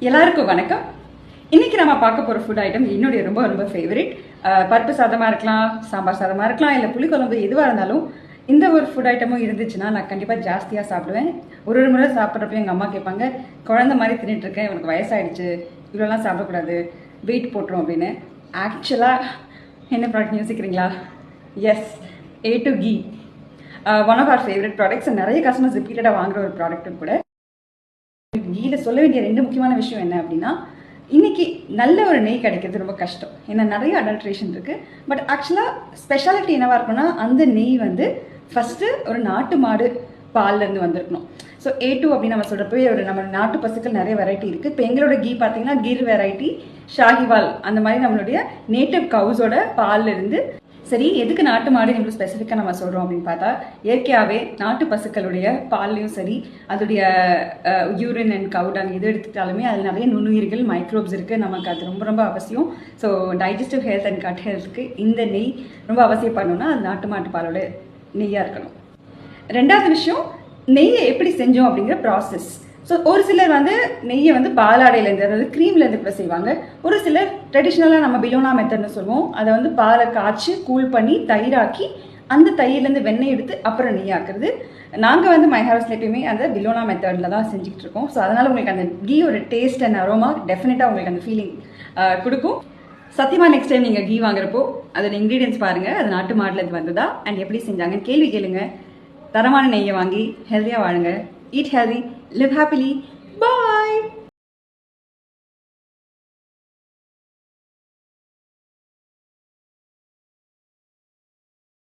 எல்லாருக்கும் வணக்கம். இன்னைக்கு நம்ம பார்க்க போகிற ஃபுட் ஐட்டம் என்னுடைய ரொம்ப ரொம்ப ஃபேவரட். பருப்பு சாதமாக இருக்கலாம், சாம்பார் சாதமாக இருக்கலாம், இல்லை புளிக்குழம்பு எதுவாக இருந்தாலும் இந்த ஒரு ஃபுட் ஐட்டமும் இருந்துச்சுன்னா நான் கண்டிப்பாக ஜாஸ்தியாக சாப்பிடுவேன். ஒரு முறை சாப்பிட்றப்ப எங்கள் அம்மா கேட்பாங்க, குழந்தை மாதிரி தின்னுட்டு இருக்கேன், இவனுக்கு வயசாகிடுச்சு, இவ்வளோலாம் சாப்பிடக்கூடாது, வெயிட் போட்டுரும் அப்படின்னு. ஆக்சுவலாக என்ன ப்ராடக்ட் யோசிக்கிறீங்களா? Yes, A2 ghee. One of our favourite products. நிறைய கஸ்டமர்ஸ் ரிப்பீட்டடாக வாங்குற ஒரு ப்ராடக்ட்டும் கூட. கீழே சொல்ல வேண்டிய ரெண்டு முக்கியமான விஷயம் என்ன அப்படின்னா, இன்னைக்கு நல்ல ஒரு நெய் கிடைக்கிறது ரொம்ப கஷ்டம். ஏன்னா நிறைய அடல்ட்ரேஷன் இருக்குது. பட் ஆக்சுவலாக ஸ்பெஷாலிட்டி என்னவாக இருக்குன்னா, அந்த நெய் வந்து ஃபஸ்ட்டு ஒரு நாட்டு மாடு பால்லேருந்து வந்திருக்கணும். ஸோ A2 அப்படின்னு நம்ம சொல்கிறப்பவே ஒரு நம்ம நாட்டு பசுக்கள் நிறைய வெரைட்டி இருக்குது. இப்போ எங்களோட கீ பார்த்தீங்கன்னா கிர் வெரைட்டி, ஷாஹிவால், அந்த மாதிரி நம்மளுடைய நேட்டிவ் கவுஸோட பால்லேருந்து. சரி, எதுக்கு நாட்டு மாடு இவ்வளோ ஸ்பெசிஃபிக்காக நம்ம சொல்கிறோம் அப்படின்னு பார்த்தா, இயற்கையாகவே நாட்டு பசுக்களுடைய பால்லையும் சரி, அதோடைய யூரின் அண்ட் கவுடாங் இது எடுத்துக்கிட்டாலுமே அதில் நிறைய நுண்ணுயிர்கள், மைக்ரோப்ஸ் இருக்குது. நமக்கு அது ரொம்ப ரொம்ப அவசியம். So digestive health and cut ஹெல்த்துக்கு இந்த நெய் ரொம்ப அவசியம் பண்ணணும்னா அது நாட்டு மாட்டு பாலோட நெய்யாக இருக்கணும். ரெண்டாவது விஷயம், நெய்யை எப்படி செஞ்சோம் அப்படிங்கிற ப்ராசஸ். ஸோ ஒரு சிலர் வந்து நெய்யை வந்து பாலாடையிலேருந்து, அதாவது க்ரீம்லேருந்து கூட செய்வாங்க. ஒரு சிலர் ட்ரெடிஷ்னலாக நம்ம பிலோனா மெத்தட்னு சொல்லுவோம். அதை வந்து பாலை காய்ச்சி கூல் பண்ணி தயிராக்கி அந்த தயிர்லேருந்து வெண்ணெய் எடுத்து அப்புறம் நெய் ஆக்குறது. நாங்கள் வந்து மை ஹவுஸில் எப்பயுமே அந்த பிலோனா மெத்தடில் தான் செஞ்சுக்கிட்டு இருக்கோம். ஸோ அதனால் உங்களுக்கு அந்த கீ ஒரு டேஸ்ட் அண்ட் அரோமா டெஃபினட்டாக உங்களுக்கு அந்த ஃபீலிங் கொடுக்கும். சத்தியமாக நெக்ஸ்ட் டைம் நீங்கள் கீ வாங்குறப்போ அதோட இன்க்ரீடியன்ஸ் பாருங்கள், அது நாட்டு மாடுலேருந்து வந்ததா அண்ட் எப்படி செஞ்சாங்கன்னு கேள்வி கேளுங்க. தரமான நெய்யை வாங்கி ஹெல்த்தியாக வாழுங்க. Eat healthy, live happily. Bye!